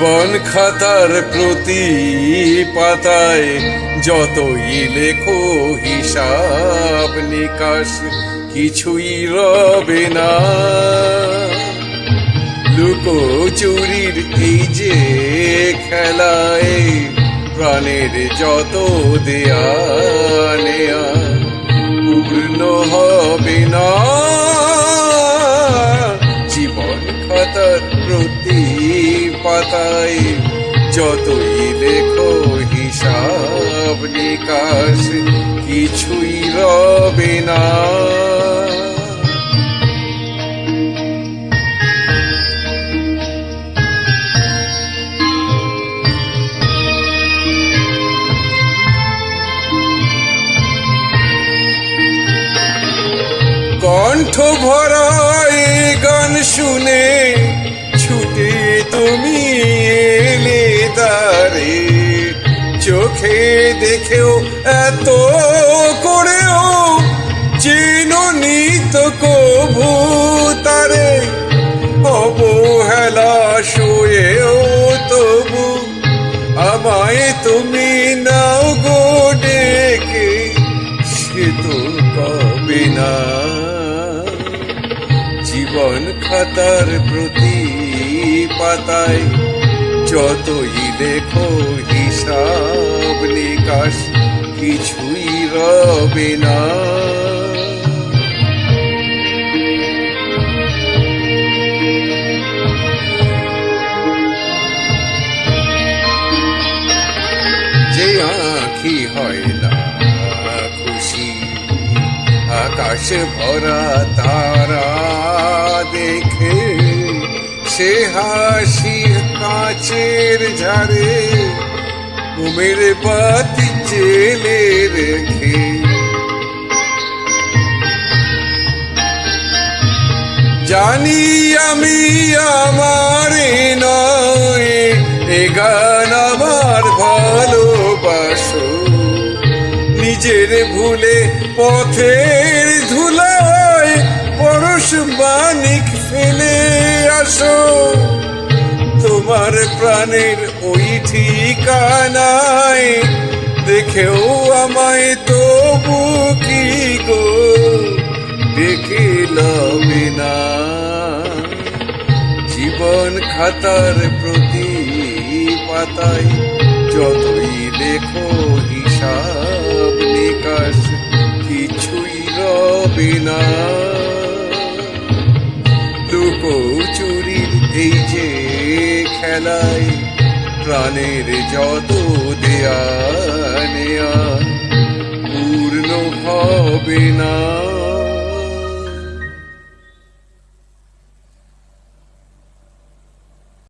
জীবন খাতার প্রতি পাতায় যতই লেখো হিসাব নিকাশ কিছুই রবে না। লুকোচুরির এই যে খেলায় প্রাণের যত দেয়া নেয়া পূর্ণ হবে না। জীবন খাতার প্রতি পাতায় যতই লেখো হিসাব নিকাশ কিছুই রবে না। কণ্ঠ ভরা এই গান শুনে ছুটে তুমি এলে তারে, চোখে দেখেও এত করেও চিনুনি তো কভু তারে। অবহেলা শুয়েও তবু আমায় তুমি নাও গো ডেকে, সে তো পাবে না। জীবন খাতার প্রতি পাতায় যতই লেখো হিসাব নিকাশ কিছুই রবে না। যে আঁখি হয় না খুশি আকাশ ভরা তারা দেখে, সে হাসি কাচের ঝাড়ে ঘুমের বাতি জেলে রেখে। জানি আমি আমার নয় এ গান আমার ভালোবাসো, নিজের ভুলে পথের ধুলায় পরশ মানিক ফেলে আসো। তোমার প্রাণের ওই ঠিকানায় দেখেও আমায় তবু কি গো দেখে লবে না। জীবন খাতার প্রতি পাতায় যতই লেখো হিসাব নিকাশ কিছুই রবে না। লুকোচুরির এই যে খেলায় প্রাণের যত দেয়া নেয়া পূর্ণ হবে না।